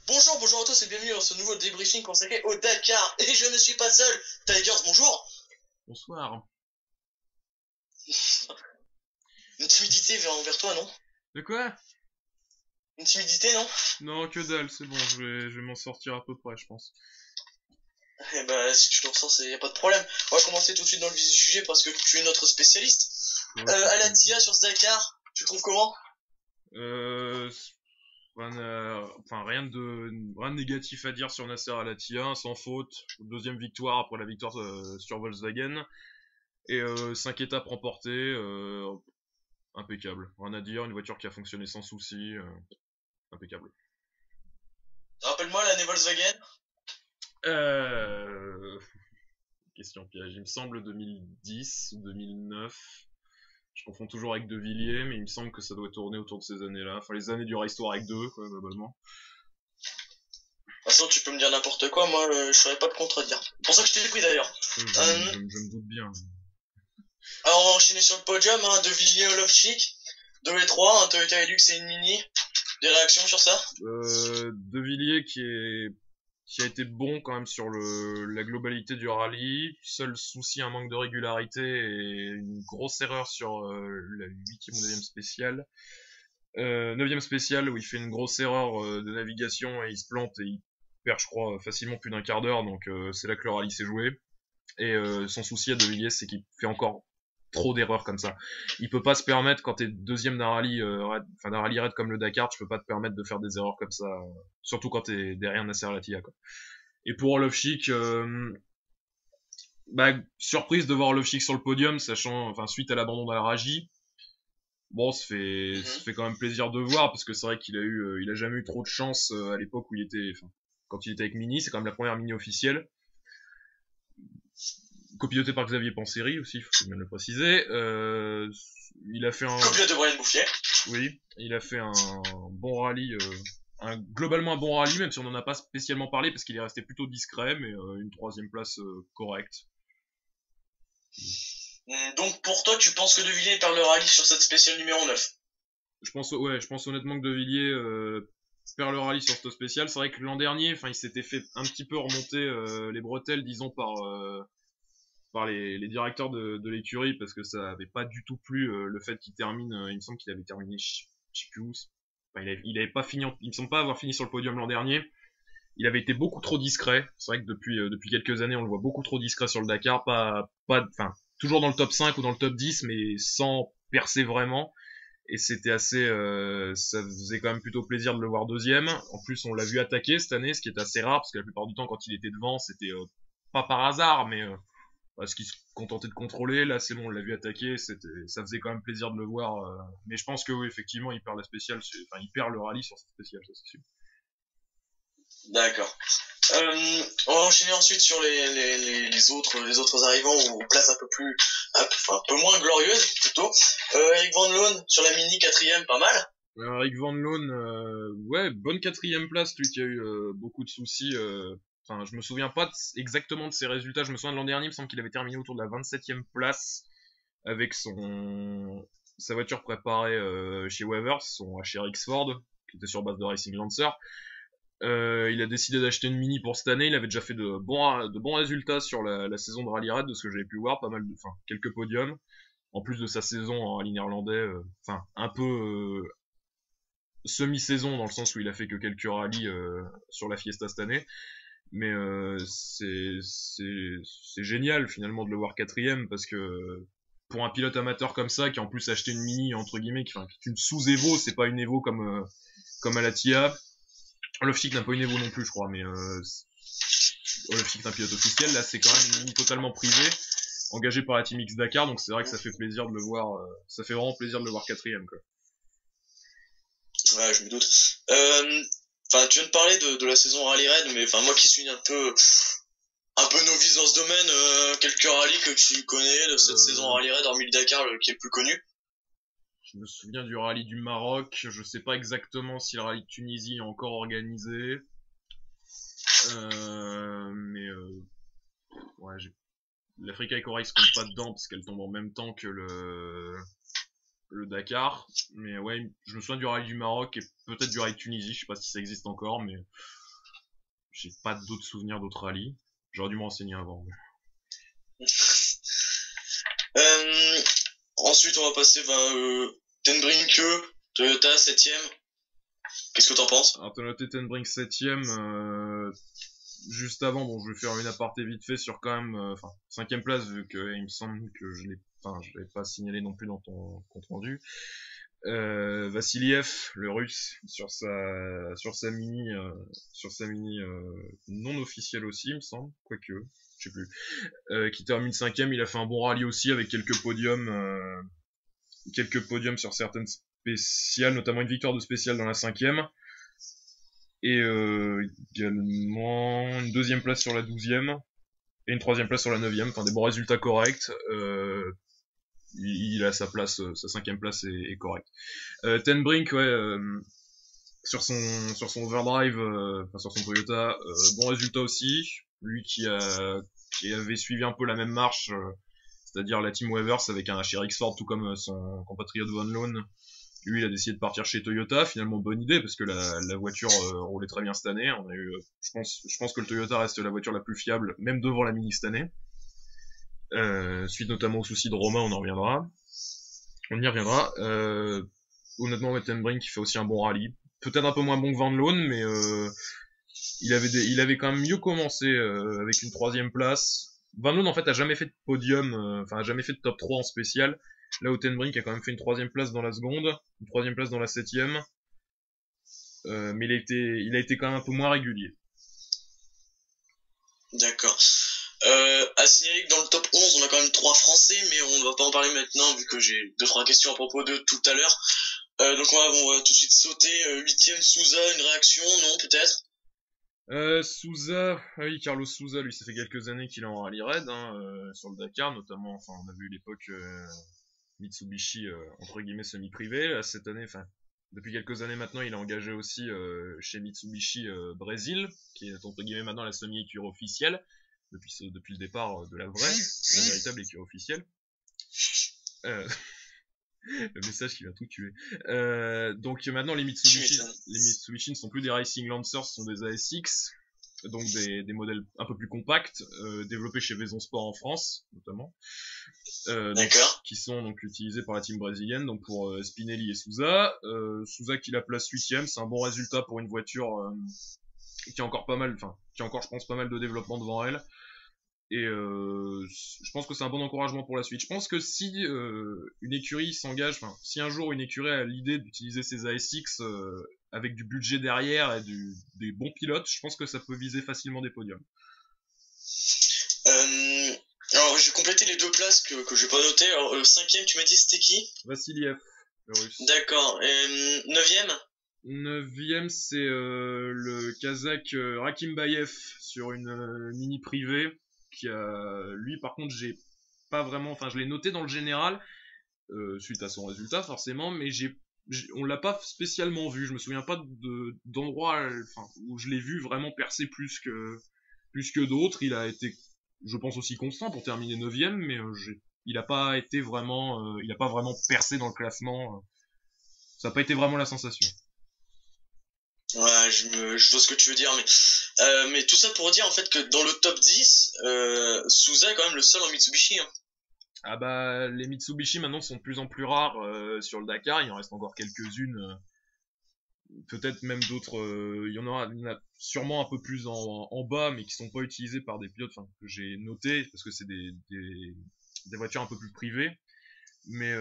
Bonjour à tous et bienvenue dans ce nouveau débriefing consacré au Dakar. Et je ne suis pas seul. Tigers, bonjour. Bonsoir. Une timidité envers toi, non? De quoi? Une timidité, non? Non, que dalle, c'est bon, je vais m'en sortir à peu près, je pense. Eh bah, si tu le ressens, y a pas de problème. On va commencer tout de suite dans le vif du sujet parce que tu es notre spécialiste. Ouais, Alatia sur ce Dakar, tu le trouves comment? euh, rien de négatif à dire sur Nasser Al-Attiyah, sans faute. Deuxième victoire après la victoire sur Volkswagen. Et 5 étapes remportées, impeccable. Rien à dire, une voiture qui a fonctionné sans souci, impeccable. Rappelle-moi l'année Volkswagen. Euh... Question piège, il me semble 2010 ou 2009. Je confonds toujours avec De Villiers, mais il me semble que ça doit tourner autour de ces années-là. Enfin, les années du Race to Ride 2, quoi, globalement. De toute façon, tu peux me dire n'importe quoi, moi, je saurais pas te contredire. C'est pour ça que je t'ai pris d'ailleurs. Je me doute bien. Alors, on va enchaîner sur le podium, hein, De Villiers au Love Chic. 2 et 3, un Toyota Hilux et une Mini. Des réactions sur ça? De Villiers qui a été bon quand même sur la globalité du rallye. Seul souci, un manque de régularité et une grosse erreur sur la 8e ou 9e spéciale. 9e spéciale où il fait une grosse erreur de navigation et il se plante et il perd, je crois, facilement plus d'un quart d'heure. Donc c'est là que le rallye s'est joué. Et son souci à De Villiers, c'est qu'il fait encore trop d'erreurs comme ça. Il peut pas se permettre, quand t'es deuxième d'un rallye, d'un rallye raid comme le Dakar, tu peux pas te permettre de faire des erreurs comme ça, surtout quand t'es derrière Nasser Al-Attiyah, quoi. Et pour Love Chic, surprise de voir Love Chic sur le podium, sachant, enfin, suite à l'abandon d'Al-Raji. Bon, ça fait quand même plaisir de voir, parce que c'est vrai il a jamais eu trop de chance à l'époque où il était, enfin, quand il était avec Mini, c'est quand même la première Mini officielle. Copiloté par Xavier Panseri aussi, il faut bien le préciser. Il a fait un... Copilote de Brian Bouffier. Oui, il a fait un bon rallye, globalement un bon rallye, même si on n'en a pas spécialement parlé parce qu'il est resté plutôt discret, mais une troisième place correcte. Donc pour toi, tu penses que De Villiers perd le rallye sur cette spéciale numéro 9? Je pense honnêtement que De Villiers perd le rallye sur cette spéciale. C'est vrai que l'an dernier, enfin, il s'était fait un petit peu remonter les bretelles, disons par les directeurs de l'écurie parce que ça avait pas du tout plu le fait qu'il termine. Il me semble qu'il avait terminé, je sais plus où. Enfin, il avait pas fini. Il me semble pas avoir fini sur le podium l'an dernier. Il avait été beaucoup trop discret. C'est vrai que depuis quelques années, on le voit beaucoup trop discret sur le Dakar. Enfin, toujours dans le top 5 ou dans le top 10, mais sans percer vraiment. Et c'était ça faisait quand même plutôt plaisir de le voir deuxième. En plus, on l'a vu attaquer cette année, ce qui est assez rare, parce que la plupart du temps, quand il était devant, c'était pas par hasard, mais parce qu'il se contentait de contrôler. Là, c'est bon, on l'a vu attaquer, ça faisait quand même plaisir de le voir. Mais je pense que oui, effectivement, il perd la spéciale, enfin, il perd le rallye sur cette spéciale, ça c'est sûr. D'accord. On va enchaîner ensuite sur les autres arrivants aux places un peu moins glorieuses plutôt. Eric Van Loon sur la Mini, quatrième, pas mal. Rick Van Loon, ouais, bonne quatrième place, lui qui a eu beaucoup de soucis. Enfin, je me souviens pas exactement de ses résultats. Je me souviens de l'an dernier, il me semble qu'il avait terminé autour de la 27e place avec sa voiture préparée chez Webers, son HRX Ford, qui était sur base de Racing Lancer. Il a décidé d'acheter une Mini pour cette année. Il avait déjà fait de bons résultats sur la saison de Rally Raid, de ce que j'avais pu voir, quelques podiums. En plus de sa saison en rallye néerlandais, un peu semi-saison dans le sens où il a fait que quelques rallyes sur la Fiesta cette année. Mais c'est génial finalement de le voir quatrième parce que pour un pilote amateur comme ça qui a en plus acheté une Mini entre guillemets qui est une sous-Evo, c'est pas une Evo comme à la TIA. Olofschick n'a pas une Evo non plus je crois, mais Olofschick est un pilote officiel. Là c'est quand même une Mini totalement privée, engagée par la Team X Dakar, donc c'est vrai que ça fait plaisir de le voir, ça fait vraiment plaisir de le voir quatrième quoi. Ouais, je me doute. Enfin, tu viens de parler de la saison Rally Raid, mais enfin moi qui suis un peu novice dans ce domaine, quelques rallyes que tu connais de cette saison Rally Raid, hormis le Dakar qui est le plus connu. Je me souviens du rallye du Maroc. Je sais pas exactement si le rallye de Tunisie est encore organisé. Mais ouais, l'Africa Eco Race compte pas dedans parce qu'elle tombe en même temps que le Dakar. Mais ouais, je me souviens du rallye du Maroc et peut-être du rallye de Tunisie. Je sais pas si ça existe encore, mais j'ai pas d'autres souvenirs d'autres rallyes. J'aurais dû me renseigner avant. Ensuite, on va passer Ten Brink, Toyota 7ème. Qu'est-ce que t'en penses? Alors, t'as noté Ten Brink 7ème. Juste avant, bon, je vais faire une aparté vite fait sur quand même, 5ème place, vu que il me semble que je l'avais pas signalé non plus dans ton compte rendu. Vassiliev, le russe, sur sa mini non officielle aussi, il me semble, quoique, je sais plus, qui termine 5ème. Il a fait un bon rallye aussi avec quelques podiums sur certaines spéciales, notamment une victoire de spéciale dans la 5ème. Et également une 2ème place sur la 12ème et une 3ème place sur la 9ème, enfin des bons résultats corrects. Il a sa place, sa 5ème place est correcte. Ten Brink, ouais, sur son overdrive, sur son Toyota, bon résultat aussi. Lui qui avait suivi un peu la même marche, c'est-à-dire la Team Wevers avec un HRX Ford, tout comme son compatriote Van Loon. Lui, il a décidé de partir chez Toyota. Finalement, bonne idée parce que la voiture roulait très bien cette année. On a eu, je pense que le Toyota reste la voiture la plus fiable, même devant la Mini cette année. Suite notamment au souci de Romain, on y reviendra. Honnêtement, Ten Brink qui fait aussi un bon rallye. Peut-être un peu moins bon que Van Loon, mais il avait quand même mieux commencé avec une 3ème place. Van Loon en fait a jamais fait de podium, a jamais fait de top 3 en spécial. Là où Ten Brink a quand même fait une 3ème place dans la seconde, une 3ème place dans la 7ème. Mais il a été quand même un peu moins régulier. D'accord. À signaler que dans le top 11, on a quand même 3 Français, mais on ne va pas en parler maintenant vu que j'ai 2-3 questions à propos d'eux tout à l'heure. Donc on va tout de suite sauter. 8ème Souza, une réaction, non peut-être? Souza, oui, Carlos Souza, lui, ça fait quelques années qu'il est en rallye raid, sur le Dakar notamment. Enfin, on a vu l'époque Mitsubishi entre guillemets semi-privé. Là, cette année, depuis quelques années maintenant, il est engagé aussi chez Mitsubishi Brésil, qui est entre guillemets maintenant la semi-écurie officielle depuis le départ de la véritable écurie officielle. Le message qui va tout tuer. Donc maintenant les Mitsubishi ne sont plus des Racing Lancers, ce sont des ASX, donc des modèles un peu plus compacts, développés chez Vaison Sport en France notamment, qui sont donc utilisés par la team brésilienne, donc pour Spinelli et Souza. Souza qui la place 8ème, c'est un bon résultat pour une voiture qui a encore je pense pas mal de développement devant elle. Et je pense que c'est un bon encouragement pour la suite. Je pense que si une écurie s'engage, si un jour une écurie a l'idée d'utiliser ses ASX avec du budget derrière et des bons pilotes, je pense que ça peut viser facilement des podiums. Alors j'ai complété les 2 places que j'ai pas notées. Alors 5ème, tu m'as dit c'était qui? Vassiliev, le russe. D'accord. Et 9ème? 9ème, c'est le Kazakh Rakimbayev sur une mini privée. Lui par contre je l'ai noté dans le général suite à son résultat forcément, mais on l'a pas spécialement vu, je me souviens pas d'endroit où je l'ai vu vraiment percer plus que d'autres. Il a été, je pense, aussi constant pour terminer 9ème, mais il a pas vraiment percé dans le classement, ça a pas été vraiment la sensation. Ouais, je vois ce que tu veux dire, mais tout ça pour dire en fait que dans le top 10, Souza est quand même le seul en Mitsubishi. Ah bah, les Mitsubishi maintenant sont de plus en plus rares sur le Dakar, il en reste encore quelques-unes, peut-être même d'autres, il y en a sûrement un peu plus en bas, mais qui sont pas utilisés par des pilotes que j'ai notés, parce que c'est des voitures un peu plus privées. Mais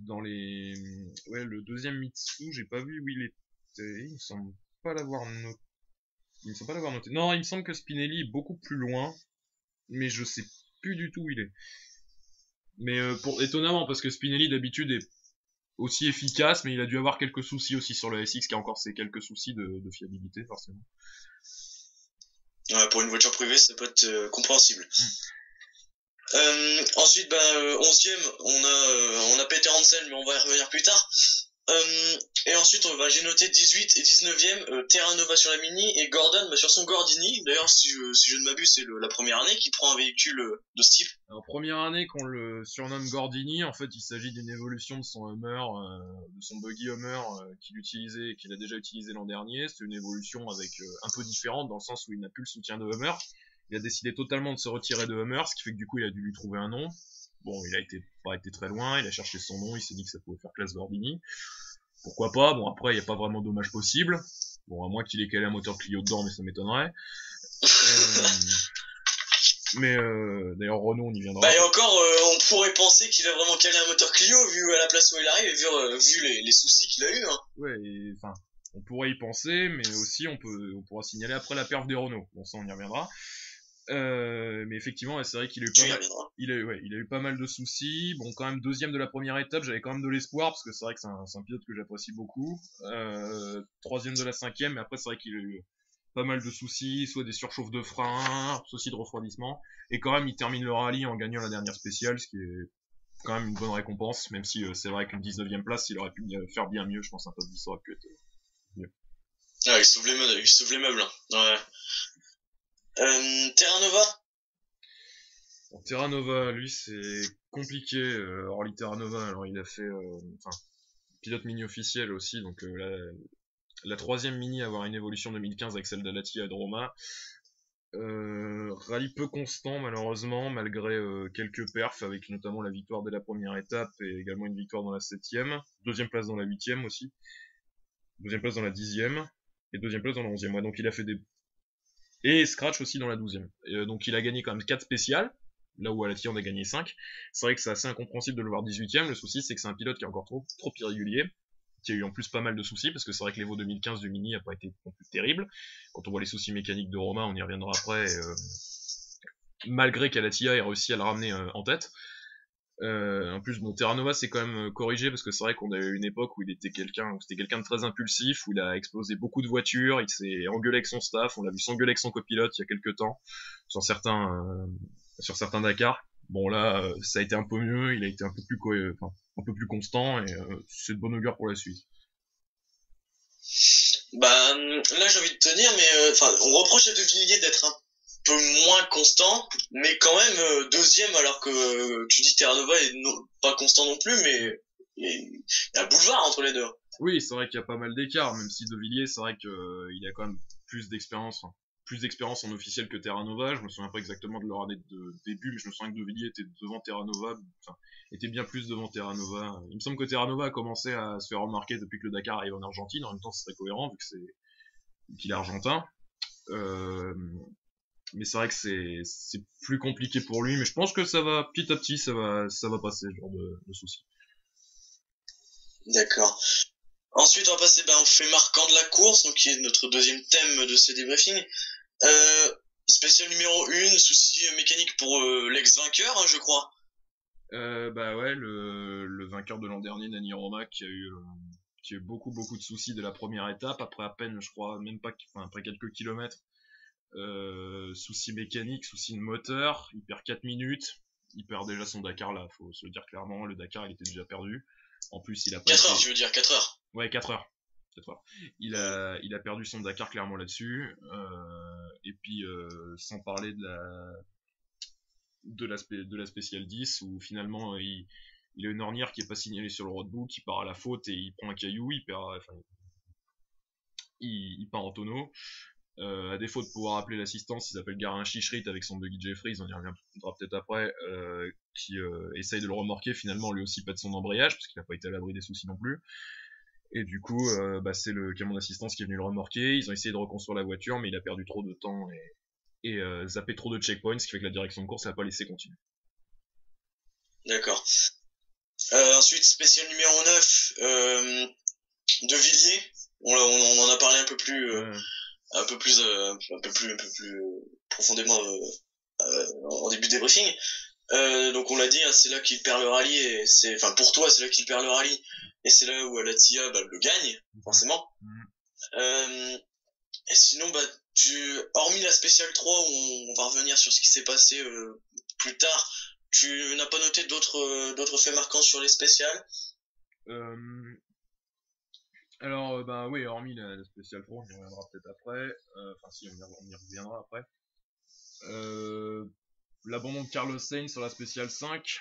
dans le 2ème Mitsu, j'ai pas vu où il était, il me semble pas l'avoir noté. Non, il me semble que Spinelli est beaucoup plus loin, mais je sais plus du tout où il est. Mais étonnamment, parce que Spinelli d'habitude est aussi efficace, mais il a dû avoir quelques soucis aussi sur le SX, qui a encore ces quelques soucis de fiabilité, forcément. Ouais, pour une voiture privée, ça peut être compréhensible. Ensuite, 11ème, on a Peter Hansel, mais on va y revenir plus tard. Et ensuite, j'ai noté 18 et 19e, Terra Nova sur la Mini et Gordon sur son Gordini. D'ailleurs, si je ne m'abuse, c'est la première année qu'il prend un véhicule de ce type. Alors, première année qu'on le surnomme Gordini, en fait, il s'agit d'une évolution de son Hummer, de son buggy Hummer qu'il a déjà utilisé l'an dernier. C'est une évolution avec un peu différente dans le sens où il n'a plus le soutien de Hummer. Il a décidé totalement de se retirer de Hummer, ce qui fait que du coup, il a dû lui trouver un nom. Bon, il a pas été très loin, il a cherché son nom, il s'est dit que ça pouvait faire classe Gordini. Pourquoi pas? Bon, après, il n'y a pas vraiment d'hommage possible. Bon, à moins qu'il ait calé un moteur Clio dedans, mais ça m'étonnerait. D'ailleurs, Renault, on y viendra. Et encore, on pourrait penser qu'il a vraiment calé un moteur Clio, vu à la place où il arrive, et vu les soucis qu'il a eu, hein. Ouais, enfin, on pourrait y penser, mais aussi on pourra signaler après la perf des Renault. Bon, ça, on y reviendra. Mais effectivement, c'est vrai qu'il a eu pas mal de soucis. Bon, quand même, deuxième de la première étape, j'avais quand même de l'espoir, parce que c'est vrai que c'est un pilote que j'apprécie beaucoup. Troisième de la cinquième, mais après, c'est vrai qu'il a eu pas mal de soucis, soit des surchauffes de frein, soucis de refroidissement. Et quand même, il termine le rallye en gagnant la dernière spéciale, ce qui est quand même une bonne récompense, même si c'est vrai qu'une 19e place, il aurait pu faire bien mieux, je pense un top 10 aurait pu être mieux. Ah, il sauve les meubles, hein. Ouais. Terra Nova? Bon, Terra Nova, lui, c'est compliqué. Orly Terra Nova, alors il a fait, pilote mini officiel aussi, donc la troisième mini à avoir une évolution 2015 avec celle d'Alatia et de Roma. Rallye peu constant malheureusement, malgré quelques perfs, avec notamment la victoire dès la première étape et également une victoire dans la 7ème, deuxième place dans la 8ème aussi, deuxième place dans la 10ème et deuxième place dans la 11ème. Ouais, donc il a fait des... Et scratch aussi dans la 12ème. Donc il a gagné quand même 4 spéciales, là où Alatia en a gagné 5. C'est vrai que c'est assez incompréhensible de le voir 18ème, le souci c'est que c'est un pilote qui est encore trop irrégulier, qui a eu en plus pas mal de soucis, parce que c'est vrai que l'Evo 2015 du Mini a pas été non plus terrible. Quand on voit les soucis mécaniques de Roma, on y reviendra après, malgré qu'Alatia ait réussi à le ramener en tête. En plus, bon, Terra Nova c'est quand même corrigé, parce que c'est vrai qu'on a eu une époque où c'était quelqu'un de très impulsif, où il a explosé beaucoup de voitures, il s'est engueulé avec son staff, on l'a vu s'engueuler avec son copilote il y a quelques temps, sur certains Dakar. Bon là, ça a été un peu mieux, il a été un peu plus constant, et c'est de bon augure pour la suite. Là j'ai envie de te dire, mais on reproche à De Villiers d'être un peu moins constant, mais quand même deuxième, alors que tu dis Terra Nova est pas constant non plus, mais il y a un boulevard entre les deux. Oui, c'est vrai qu'il y a pas mal d'écart, même si De Villiers, c'est vrai qu'il a quand même plus d'expérience en officiel que Terra Nova. Je me souviens pas exactement de leur année de début, mais je me souviens que De Villiers était devant Terra Nova, était bien plus devant Terra Nova. Il me semble que Terra Nova a commencé à se faire remarquer depuis que le Dakar arrive en Argentine. En même temps, ce serait cohérent vu qu'il est argentin. Mais c'est vrai que c'est plus compliqué pour lui, mais je pense que ça va petit à petit, ça va passer ce genre de soucis. D'accord. Ensuite, on va passer au fait marquant de la course, donc qui est notre deuxième thème de ce débriefing. Spécial numéro 1, souci mécanique pour l'ex-vainqueur, hein, je crois. Ouais, le vainqueur de l'an dernier, Nani Roma, qui a eu beaucoup de soucis de la première étape, après à peine, je crois, même pas, après quelques kilomètres, soucis mécaniques, soucis de moteur, il perd 4 minutes, il perd déjà son Dakar là, faut se le dire clairement, le Dakar il était déjà perdu. En plus, il a pas 4 heures, tu veux dire 4 heures. Ouais, 4 heures. 4 heures. Il a perdu son Dakar clairement là-dessus. Et puis, sans parler de la spéciale 10, où finalement, il a une ornière qui est pas signalée sur le roadbook, il part à la faute et il prend un caillou, il part en tonneau. À défaut de pouvoir appeler l'assistance, il s'appelle Garin Chichrit avec son buggy Jeffries, on y reviendra peut-être après, qui essaye de le remorquer, finalement lui aussi pète son embrayage, parce qu'il n'a pas été à l'abri des soucis non plus. Et du coup, c'est le camion d'assistance qui est venu le remorquer, ils ont essayé de reconstruire la voiture, mais il a perdu trop de temps et zappé trop de checkpoints, ce qui fait que la direction de course n'a pas laissé continuer. D'accord. Ensuite, spécial numéro 9, De Villiers. On en a parlé un peu plus profondément en début de débriefing. Donc on l'a dit, hein, c'est là qu'il perd le rallye, et pour toi c'est là qu'il perd le rallye, et c'est là où Alatia le gagne, forcément. Et sinon, hormis la spéciale 3, où on va revenir sur ce qui s'est passé plus tard, tu n'as pas noté d'autres faits marquants sur les spéciales? Alors, bah oui, hormis la spéciale 3, on y reviendra peut-être après. Enfin, si, on y reviendra après. L'abandon de Carlos Sainz sur la spéciale 5,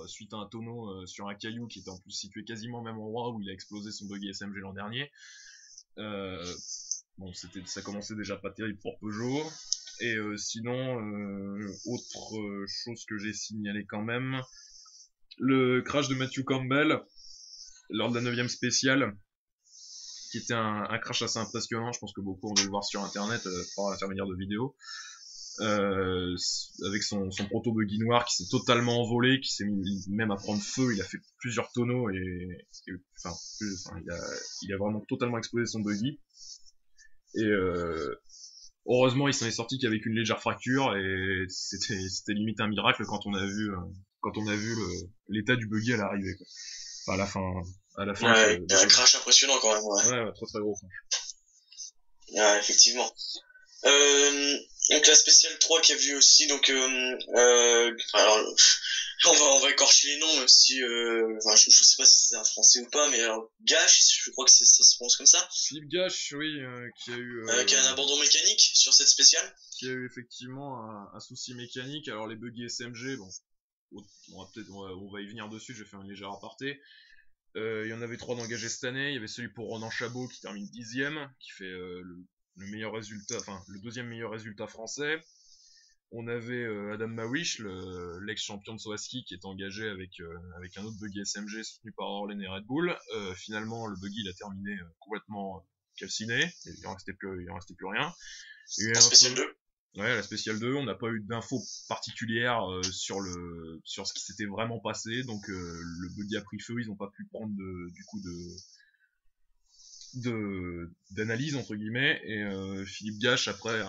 suite à un tonneau sur un caillou qui était en plus situé quasiment au même endroit où il a explosé son buggy SMG l'an dernier. Bon, ça commençait déjà pas terrible pour Peugeot. Et sinon, autre chose que j'ai signalé quand même, le crash de Matthew Campbell lors de la 9ème spéciale, qui était un crash assez impressionnant. Je pense que beaucoup ont dû le voir sur internet par l'intermédiaire de vidéos. Avec son proto-buggy noir qui s'est totalement envolé, qui s'est mis même à prendre feu, il a fait plusieurs tonneaux il a vraiment totalement explosé son buggy. Et heureusement, il s'en est sorti qu'avec une légère fracture, et c'était limite un miracle quand on a vu l'état du buggy à l'arrivée, quoi. Enfin, à la fin. Ouais, un crash impressionnant quand même, ouais, très très gros. Ouais, effectivement. Donc la spéciale 3 qui a vu aussi, donc alors on va écorcher les noms, même si enfin, je sais pas si c'est un français ou pas, mais alors Gash, je crois que ça se prononce comme ça. Philippe Gash, oui, qui a eu qui a un abandon mécanique sur cette spéciale. Qui a eu effectivement un souci mécanique. Alors les buggy SMG, bon, on va y venir dessus, je vais faire une légère aparté. Il y en avait 3 d'engagés cette année. Il y avait celui pour Ronan Chabot qui termine 10ème, qui fait le meilleur résultat, enfin le 2e meilleur résultat français. On avait Adam Mawish, l'ex-champion de Soaski, qui est engagé avec un autre buggy SMG soutenu par Orlen et Red Bull. Finalement, le buggy il a terminé complètement calciné. Il en restait plus rien. La spéciale 2. Ouais, la spéciale 2, on n'a pas eu d'infos particulières sur ce qui s'était vraiment passé, donc le buggy a pris feu, ils n'ont pas pu prendre d'analyse entre guillemets, et Philippe Gache après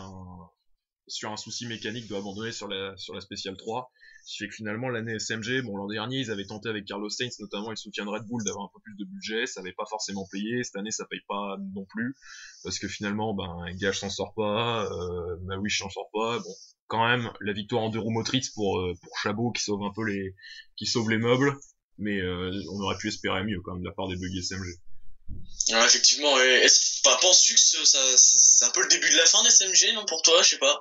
sur un souci mécanique doit abandonner sur la spéciale 3, ce qui fait que finalement l'année SMG, bon l'an dernier ils avaient tenté avec Carlos Sainz notamment et le soutien de Red Bull d'avoir un peu plus de budget, ça n'avait pas forcément payé, cette année ça paye pas non plus, parce que finalement Gage s'en sort pas, Mawish s'en sort pas, bon quand même la victoire en 2 roues motrices pour Chabot qui sauve un peu les meubles, mais on aurait pu espérer mieux quand même de la part des buggy SMG. Ouais, effectivement, penses-tu que c'est un peu le début de la fin des SMG, non, pour toi, je sais pas?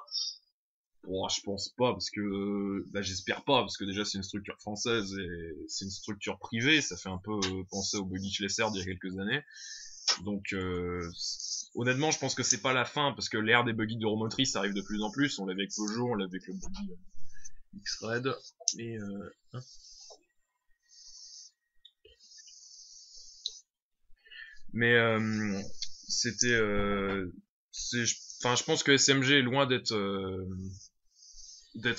Bon, je pense pas, parce que j'espère pas, parce que déjà c'est une structure française et c'est une structure privée, ça fait un peu penser au Buggy Schlesser d'il y a quelques années. Donc honnêtement, je pense que c'est pas la fin, parce que l'ère des buggy de motrice arrive de plus en plus. On l'avait avec Peugeot, on l'avait avec le buggy X-Red, et mais c'était je pense que SMG est loin d'être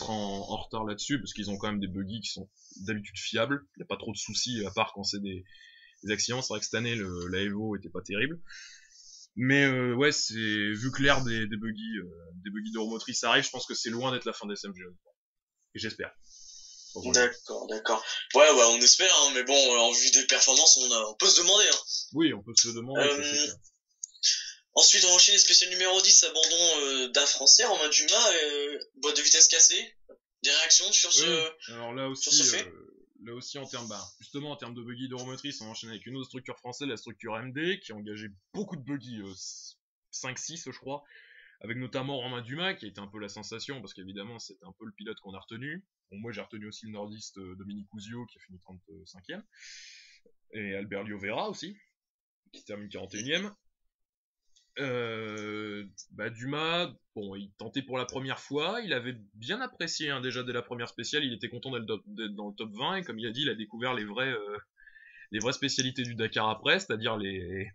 en retard là-dessus, parce qu'ils ont quand même des buggy qui sont d'habitude fiables, il n'y a pas trop de soucis à part quand c'est des accidents. C'est vrai que cette année la Evo était pas terrible, mais ouais, c'est vu que l'ère des buggy d'Euromotrice arrive, je pense que c'est loin d'être la fin des SMG, et j'espère. D'accord. Ouais, on espère, hein, mais bon, en vue des performances, on peut se demander. Hein. Oui, on peut se le demander, ça, c'est clair. Ensuite, on enchaîne spécial numéro 10, abandon d'un Français, Romain Dumas, boîte de vitesse cassée. Des réactions sur ce, alors là aussi, sur ce fait là aussi, en termes de buggy d'Euromotrice, on enchaîne avec une autre structure française, la structure MD, qui a engagé beaucoup de buggy, 5-6 je crois, avec notamment Romain Dumas, qui a été un peu la sensation, parce qu'évidemment c'était un peu le pilote qu'on a retenu. Bon, moi j'ai retenu aussi le nordiste Dominique Ouzio, qui a fini 35ème, et Albert Liovera aussi, qui termine 41ème. Dumas, bon, il tentait pour la première fois, il avait bien apprécié déjà dès la première spéciale, il était content d'être dans le top 20, et comme il a dit, il a découvert les vraies spécialités du Dakar après, c'est-à-dire les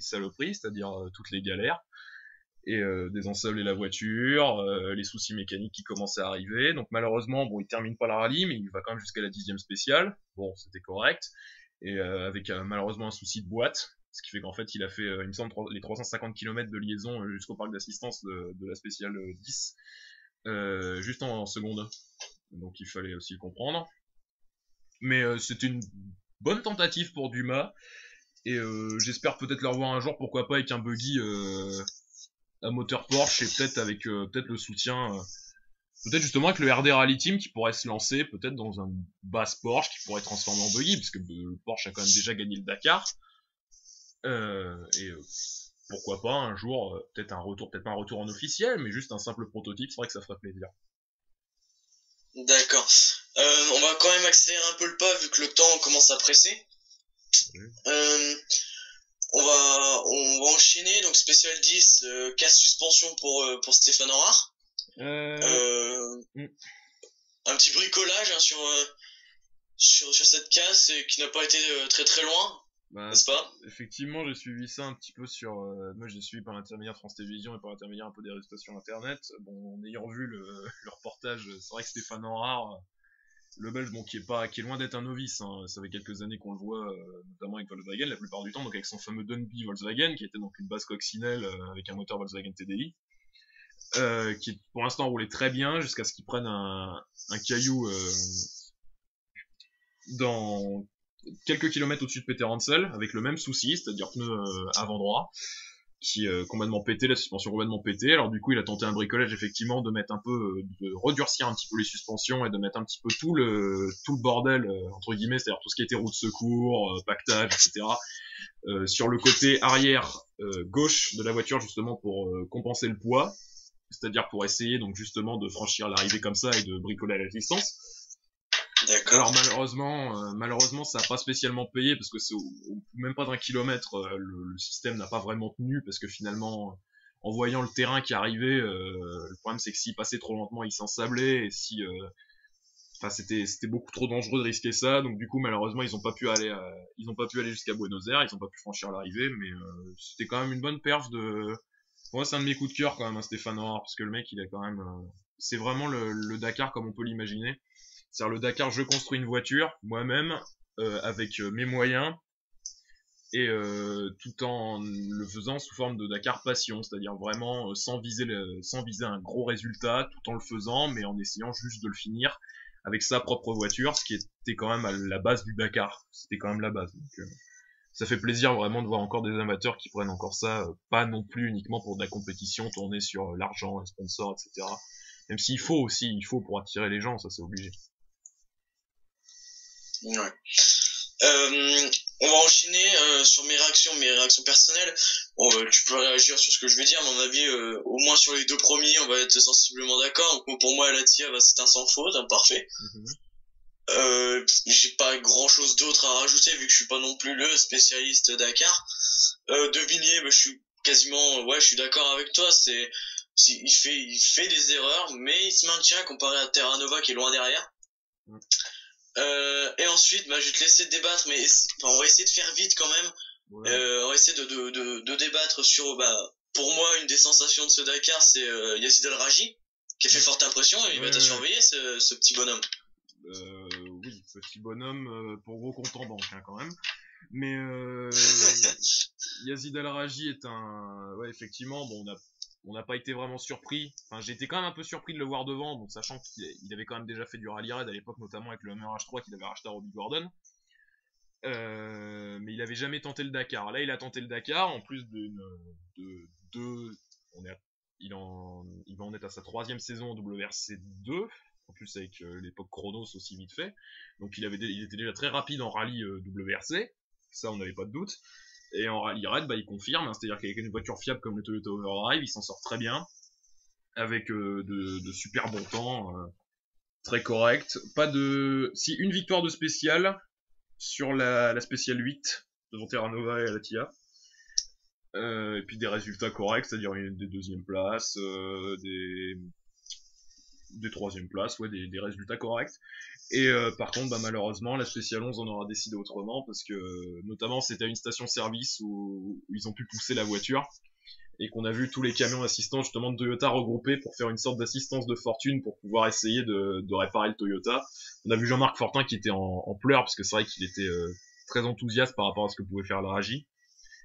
saloperies, c'est-à-dire toutes les galères, et désensaubler la voiture, les soucis mécaniques qui commençaient à arriver. Donc malheureusement, bon, il termine pas la rallye, mais il va quand même jusqu'à la 10ème spéciale. Bon, c'était correct, et avec malheureusement un souci de boîte, ce qui fait qu'en fait il a fait, il me semble, les 350 km de liaison jusqu'au parc d'assistance de la spéciale 10, juste en seconde. Donc il fallait aussi le comprendre. Mais c'était une bonne tentative pour Dumas, et j'espère peut-être le revoir un jour, pourquoi pas avec un buggy à moteur Porsche, et peut-être avec peut-être le soutien Peut-être justement avec le RD Rally Team qui pourrait se lancer peut-être dans un basse Porsche qui pourrait transformer en buggy, parce que le Porsche a quand même déjà gagné le Dakar. Et pourquoi pas un jour, peut-être pas un retour en officiel, mais juste un simple prototype, c'est vrai que ça ferait plaisir. D'accord. On va quand même accélérer un peu le pas vu que le temps commence à presser. Euh, on va enchaîner, donc spécial 10, casse suspension pour Stéphane Aurard. Un petit bricolage hein, sur cette casse qui n'a pas été très très loin, n'est-ce pas? Effectivement, j'ai suivi ça un petit peu sur... moi, j'ai suivi par l'intermédiaire de France Télévisions et par l'intermédiaire un peu des résultats sur Internet. Bon, en ayant vu le reportage, c'est vrai que Stéphane Aurard, le Belge, bon, qui est loin d'être un novice, hein. Ça fait quelques années qu'on le voit, notamment avec Volkswagen, la plupart du temps, donc avec son fameux Dunby Volkswagen, qui était donc une base coccinelle avec un moteur Volkswagen TDI, qui pour l'instant roulait très bien, jusqu'à ce qu'il prenne un caillou dans quelques kilomètres au-dessus de Peter Hansel, avec le même souci, c'est-à-dire pneu avant droit, qui complètement pété, la suspension complètement pétée. Alors du coup, il a tenté un bricolage effectivement de mettre un peu, de redurcir un petit peu les suspensions et de mettre un petit peu tout le bordel entre guillemets, c'est-à-dire tout ce qui était roue de secours, pactage, etc. Sur le côté arrière gauche de la voiture justement pour compenser le poids, c'est-à-dire pour essayer donc justement de franchir l'arrivée comme ça et de bricoler à la distance. D'accord. Alors malheureusement, ça n'a pas spécialement payé parce que c'est même pas d'un kilomètre, le système n'a pas vraiment tenu parce que finalement, en voyant le terrain qui arrivait, le problème c'est que s'il passait trop lentement, il s'ensablait et si, enfin c'était beaucoup trop dangereux de risquer ça. Donc du coup, malheureusement, ils ont pas pu aller jusqu'à Buenos Aires, ils ont pas pu franchir l'arrivée, mais c'était quand même une bonne perf de. Pour moi, c'est un de mes coups de cœur quand même, hein, Stéphane Aurard, parce que le mec, il a quand même, c'est vraiment le Dakar comme on peut l'imaginer. C'est-à-dire le Dakar, je construis une voiture moi-même avec mes moyens et tout en le faisant sous forme de Dakar passion, c'est-à-dire vraiment sans viser un gros résultat, tout en le faisant, mais en essayant juste de le finir avec sa propre voiture, ce qui était quand même à la base du Dakar. C'était quand même la base. Donc, ça fait plaisir vraiment de voir encore des amateurs qui prennent encore ça, pas non plus uniquement pour de la compétition tournée sur l'argent, les sponsors, etc. Même s'il faut pour attirer les gens, ça c'est obligé. Ouais. On va enchaîner sur mes réactions personnelles. Bon, tu peux réagir sur ce que je vais dire, à mon avis, au moins sur les deux premiers, on va être sensiblement d'accord. Donc pour moi, Latia, c'est un sans faute, un parfait. J'ai pas grand chose d'autre à rajouter vu que je suis pas non plus le spécialiste Dakar. De Villiers, je suis quasiment, je suis d'accord avec toi. Il fait des erreurs, mais il se maintient comparé à Terra Nova qui est loin derrière. Et ensuite, je vais te laisser débattre, mais on va essayer de faire vite quand même. Ouais. On va essayer de débattre sur, pour moi, une des sensations de ce Dakar, c'est Yazid Al Raji, qui a fait forte impression. Il va être à surveiller, ce petit bonhomme. Oui, petit bonhomme pour gros compte en banque, hein, quand même. Mais Yazid Al Raji est un, ouais, effectivement, bon, on n'a pas été vraiment surpris. Enfin, j'ai été quand même un peu surpris de le voir devant, bon, sachant qu'il avait quand même déjà fait du rallye raid à l'époque, notamment avec le Hummer H3 qu'il avait racheté à Robbie Gordon. Mais il avait jamais tenté le Dakar. Là, il a tenté le Dakar, en plus il va en être à sa 3e saison en WRC 2, en plus avec l'époque Chronos aussi vite fait. Donc il était déjà très rapide en rallye WRC, ça on n'avait pas de doute. Et en rallye raid, il confirme, hein, c'est-à-dire qu'avec une voiture fiable comme le Toyota Overdrive, il s'en sort très bien, avec de super bons temps, très correct. Si une victoire de spécial sur la spéciale 8 devant Terra Nova et Latia. Et puis des résultats corrects, c'est-à-dire des deuxièmes places, des troisièmes places, ouais, des résultats corrects. Et par contre, malheureusement, la spéciale 11 on aura décidé autrement, parce que notamment c'était à une station-service où ils ont pu pousser la voiture, et qu'on a vu tous les camions assistants justement de Toyota regroupés pour faire une sorte d'assistance de fortune pour pouvoir essayer de réparer le Toyota. On a vu Jean-Marc Fortin qui était en pleurs, parce que c'est vrai qu'il était très enthousiaste par rapport à ce que pouvait faire le Raji,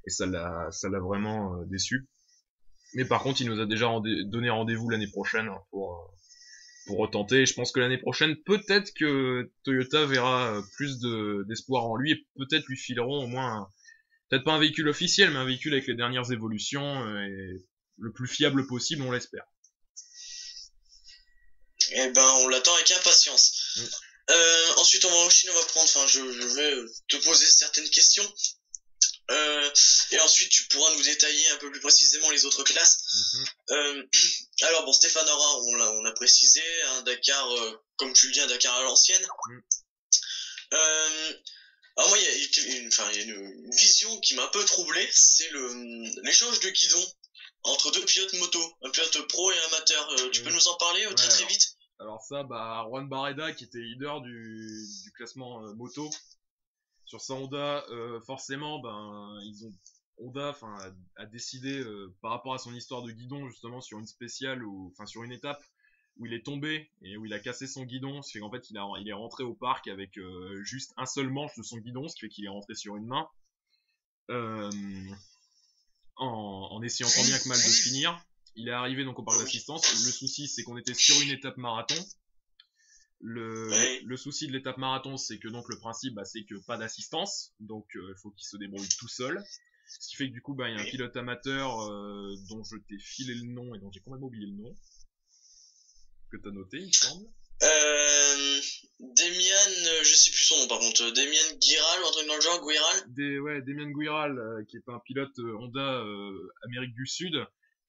et ça l'a vraiment déçu. Mais par contre, il nous a déjà donné rendez-vous l'année prochaine pour retenter. Et je pense que l'année prochaine, peut-être que Toyota verra plus d'espoir en lui, et peut-être lui fileront au moins peut-être pas un véhicule officiel, mais un véhicule avec les dernières évolutions et le plus fiable possible, on l'espère. Eh ben, on l'attend avec impatience. Mm. Ensuite, on va prendre, enfin, je vais te poser certaines questions. Et ensuite, tu pourras nous détailler un peu plus précisément les autres classes. Alors, bon, Stéphane Aura, on l'a précisé, un Dakar, comme tu le dis, un Dakar à l'ancienne. Alors moi, il y a une vision qui m'a un peu troublé, c'est l'échange de guidon entre deux pilotes moto, un pilote pro et amateur. Tu peux nous en parler très vite? Alors ça, Juan Barreda, qui était leader du classement moto, sur sa Honda, forcément, Honda a décidé, par rapport à son histoire de guidon, justement, sur une spéciale, sur une étape, où il est tombé et où il a cassé son guidon, ce qui fait qu'en fait il est rentré au parc avec juste un seul manche de son guidon, ce qui fait qu'il est rentré sur une main, en essayant tant bien que mal de finir. Il est arrivé donc au parc d'assistance. Le souci, c'est qu'on était sur une étape marathon. Le souci de l'étape marathon, c'est que donc le principe, c'est que pas d'assistance, donc il faut qu'il se débrouille tout seul. Ce qui fait que du coup, il y a un pilote amateur dont je t'ai filé le nom et dont j'ai complètement oublié le nom, que t'as noté, il me semble. Demian, je sais plus son nom par contre, Demian Guiral ou un truc dans le genre, Guiral. Demian Guiral, qui est un pilote Honda Amérique du Sud,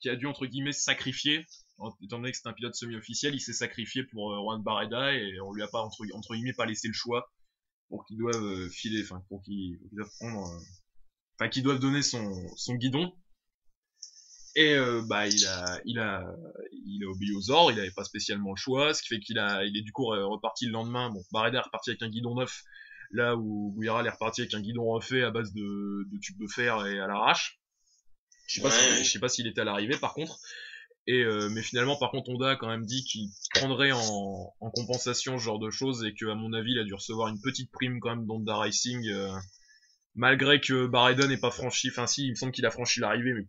qui a dû entre guillemets se sacrifier, étant donné que c'est un pilote semi-officiel, il s'est sacrifié pour Juan Barreda et on lui a pas entre guillemets pas laissé le choix pour qu'ils doivent filer, pour qu'ils doivent prendre, qu'ils doivent donner son guidon. Et il a obéi aux ordres, il avait pas spécialement le choix, ce qui fait il est du coup reparti le lendemain. Bon, Barreda est reparti avec un guidon neuf, là où Guiral est reparti avec un guidon refait à base de tubes de fer et à l'arrache. Je sais pas s'il était à l'arrivée par contre. Et mais finalement par contre Honda a quand même dit qu'il prendrait en compensation ce genre de choses et que à mon avis il a dû recevoir une petite prime quand même d'Honda Racing, malgré que Barreda n'ait pas franchi, si il me semble qu'il a franchi l'arrivée mais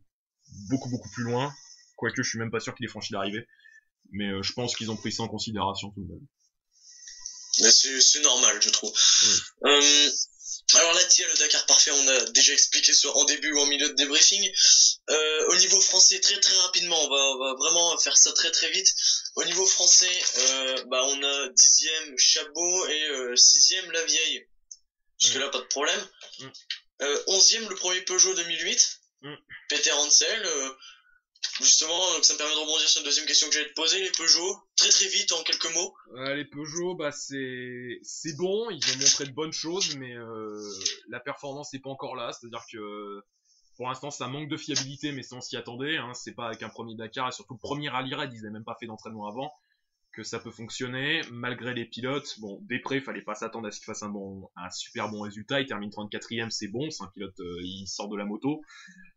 beaucoup plus loin, quoique je suis même pas sûr qu'il ait franchi l'arrivée, mais je pense qu'ils ont pris ça en considération tout de même. Mais c'est normal, je trouve. Oui. Alors là, le Dakar parfait, on a déjà expliqué ça en début ou en milieu de débriefing. Au niveau français, très rapidement, on va vraiment faire ça très vite. Au niveau français, on a 10e Chabot et 6e La Vieille. Jusque là, pas de problème. 11e le premier Peugeot 2008. Peter Hansel. Justement, donc ça me permet de rebondir sur une deuxième question que j'allais te poser. Les Peugeot, très vite en quelques mots. Les Peugeot, c'est bon, ils ont montré de bonnes choses, mais la performance n'est pas encore là. C'est-à-dire que pour l'instant, ça manque de fiabilité, mais ça on s'y attendait. C'est pas avec un premier Dakar et surtout le premier rallye raid, ils n'avaient même pas fait d'entraînement avant, que ça peut fonctionner malgré les pilotes. Bon, Després, fallait pas s'attendre à ce qu'il fasse un super bon résultat. Il termine 34e, c'est bon, c'est un pilote, il sort de la moto.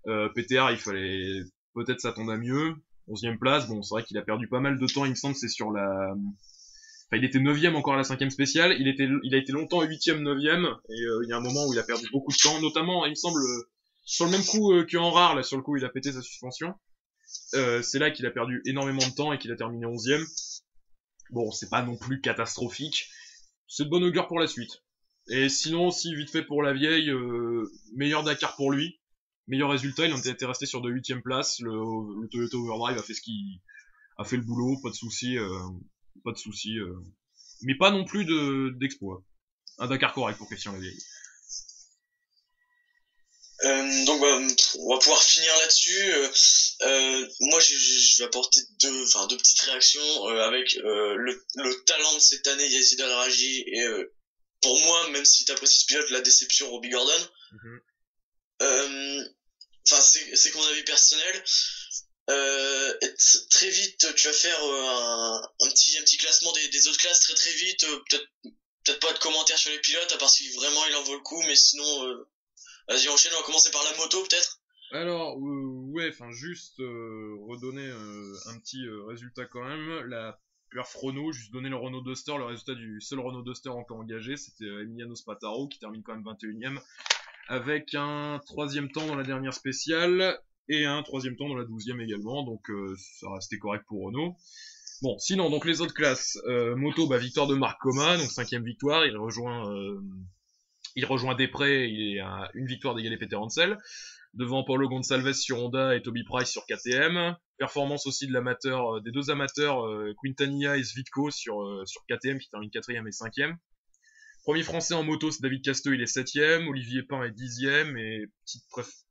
PTR, il fallait peut-être s'attendre à mieux. 11e place, bon, c'est vrai qu'il a perdu pas mal de temps, il me semble, c'est sur la... il était 9e encore à la 5e spéciale, il a été longtemps 8e, 9e, et il y a un moment où il a perdu beaucoup de temps, notamment, il me semble, sur le même coup qu'en rare, là, sur le coup, il a pété sa suspension. C'est là qu'il a perdu énormément de temps et qu'il a terminé 11e. Bon, c'est pas non plus catastrophique. C'est de bon augure pour la suite. Et sinon, si vite fait pour la Vieille, meilleur Dakar pour lui. Meilleur résultat, il en était resté sur de 8e place. Le Toyota Overdrive a fait a fait le boulot, pas de soucis, mais pas non plus d'exploit. Un Dakar correct pour Christian Lavieille. Donc on va pouvoir finir là-dessus. Moi je vais apporter deux petites réactions avec le talent de cette année Yazid Al-Raji et pour moi, même si t'apprécies ce pilote, la déception Robbie Gordon. C'est mon avis personnel. Très vite, tu vas faire un petit classement des autres classes très vite. Peut-être pas de commentaires sur les pilotes, à part si vraiment il en vaut le coup, mais sinon, vas-y, enchaîne, on va commencer par la moto peut-être. Alors, juste redonner un petit résultat quand même. La perf Renault, juste donner le Renault Duster, le résultat du seul Renault Duster encore engagé, c'était Emiliano Spataro qui termine quand même 21e, avec un 3e temps dans la dernière spéciale, et un 3e temps dans la 12e également, donc ça restait correct pour Renault. Bon, sinon, donc les autres classes, moto, victoire de Marc Coma, donc 5e victoire, il rejoint Després, il est à une victoire d'égaler Peter Hansel. Devant Paulo Gonçalves sur Honda et Toby Price sur KTM. Performance aussi de l'amateur, des deux amateurs, Quintanilla et Svitko sur KTM qui termine 4ème et 5ème. Premier français en moto, c'est David Casteau, il est 7ème. Olivier Pain est 10ème. Et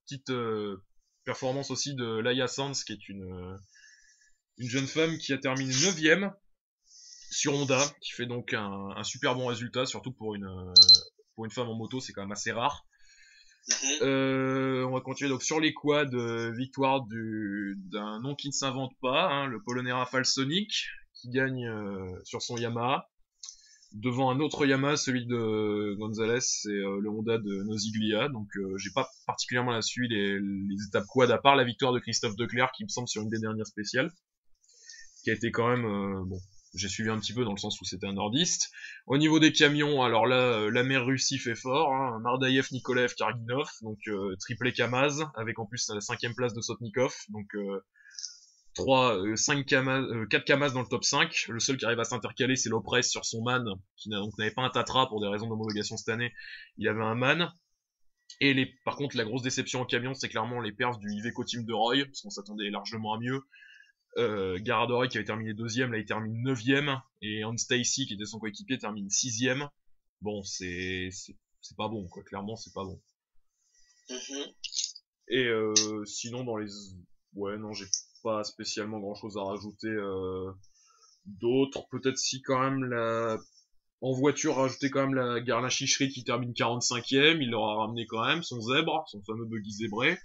petite performance aussi de Laia Sanz, qui est une jeune femme qui a terminé 9ème sur Honda, qui fait donc un super bon résultat, surtout pour une femme en moto, c'est quand même assez rare. On va continuer donc sur les quads, victoire d'un nom qui ne s'invente pas, hein, le Polonais Rafał Sonik, qui gagne sur son Yamaha, devant un autre Yamaha, celui de Gonzalez, c'est le Honda de Nosiglia. Donc j'ai pas particulièrement suivi les étapes quad, à part la victoire de Christophe Declercq, qui me semble sur une des dernières spéciales, qui a été quand même bon. J'ai suivi un petit peu dans le sens où c'était un nordiste. Au niveau des camions, alors là, la mer Russie fait fort, hein. Mardaïev, Nikolev, Karginov, donc triplé Kamaz, avec en plus la 5ème place de Sotnikov, donc 4 Kamaz dans le top 5. Le seul qui arrive à s'intercaler, c'est Lopres sur son Man, qui n'avait pas un Tatra pour des raisons d'homologation cette année, il avait un Man. Et par contre, la grosse déception en camion, c'est clairement les perfs du Iveco Team de Roy, parce qu'on s'attendait largement à mieux. Garadori qui avait terminé 2ème, là il termine 9ème, et Hans Stacy qui était son coéquipier termine 6ème. Bon, c'est pas bon, quoi, clairement c'est pas bon. Et sinon ouais, non, j'ai pas spécialement grand chose à rajouter d'autres. Peut-être si quand même en voiture, rajouter quand même la Garlin Chichery qui termine 45ème, il leur a ramené quand même son zèbre, son fameux buggy zébré,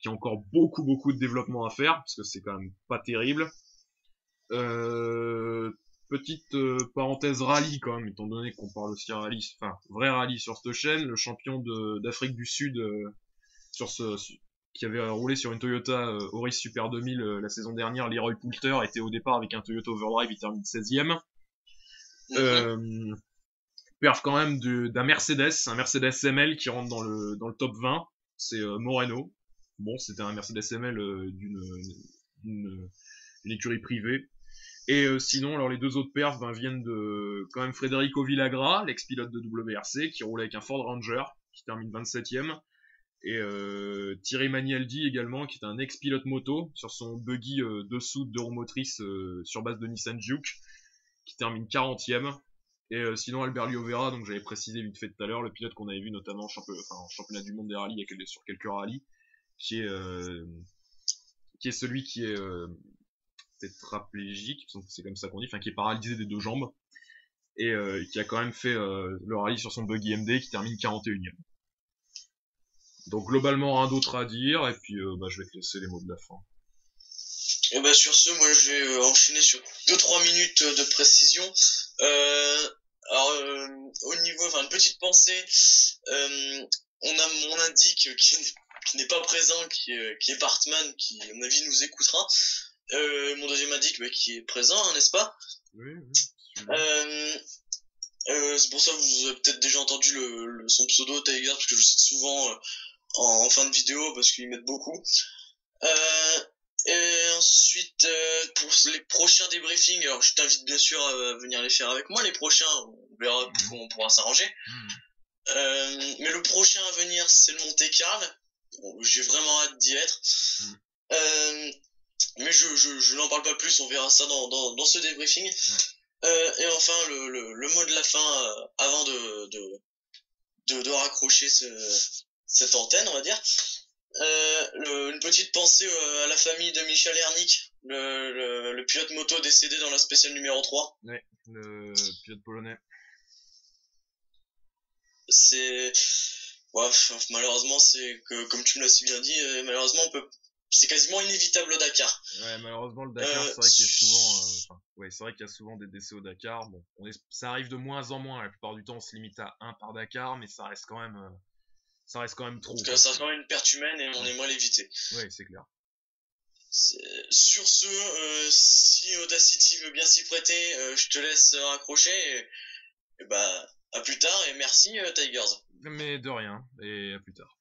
qui a encore beaucoup de développement à faire, parce que c'est quand même pas terrible. Petite parenthèse rallye quand même, étant donné qu'on parle aussi rallye, enfin vrai rallye sur cette chaîne, le champion d'Afrique du Sud qui avait roulé sur une Toyota Auris Super 2000 la saison dernière, Leroy Poulter, était au départ avec un Toyota Overdrive, il termine 16ème. Perf quand même d'un Mercedes, un Mercedes ML qui rentre dans le top 20, c'est Moreno. Bon, c'était un Mercedes ML d'une écurie privée. Et sinon, alors les deux autres perfs viennent de quand même Federico Villagra, l'ex-pilote de WRC, qui roule avec un Ford Ranger, qui termine 27ème. Et Thierry Magnaldi également, qui est un ex-pilote moto, sur son buggy dessous de roues motrices sur base de Nissan Juke, qui termine 40ème. Et sinon Albert Liovera, donc j'avais précisé vite fait tout à l'heure, le pilote qu'on avait vu notamment en championnat du monde des rallyes sur quelques rallyes, qui est celui qui est tétraplégique, c'est comme ça qu'on dit, enfin qui est paralysé des deux jambes, et qui a quand même fait le rallye sur son buggy MD, qui termine 41ème. Donc globalement rien d'autre à dire, et puis je vais te laisser les mots de la fin. Et sur ce, moi je vais enchaîner sur 2-3 minutes de précision. Au niveau, une petite pensée, on a mon indique qui n'est pas présent, qui est Bartman, qui à mon avis nous écoutera. Mon deuxième indique qui est présent, hein, n'est-ce pas? Oui. C'est pour ça que vous avez peut-être déjà entendu son pseudo Tiger, parce que je le cite souvent en fin de vidéo, parce qu'ils m'aident beaucoup. Et ensuite, pour les prochains débriefings, alors je t'invite bien sûr à venir les faire avec moi. Les prochains, on verra comment on pourra s'arranger. Mais le prochain à venir, c'est le Monte-Carlo. Bon, j'ai vraiment hâte d'y être. Mais je n'en parle pas plus, on verra ça dans ce débriefing. Et enfin, le mot de la fin, avant de raccrocher cette antenne, on va dire. Une petite pensée à la famille de Michel Ernik, le pilote moto décédé dans la spéciale numéro 3. Ouais, le pilote polonais. Malheureusement, c'est que, comme tu me l'as si bien dit, malheureusement, c'est quasiment inévitable au Dakar. Ouais, malheureusement, le Dakar, c'est vrai qu'il y a souvent, c'est vrai qu'il y a souvent des décès au Dakar. Bon, ça arrive de moins en moins. La plupart du temps, on se limite à un par Dakar, mais ça reste quand même trop. Ça reste quand même une perte humaine et on aimerait l'éviter. Ouais, c'est clair. Sur ce, si Audacity veut bien s'y prêter, je te laisse raccrocher et à plus tard et merci Tigers. Mais de rien, et à plus tard.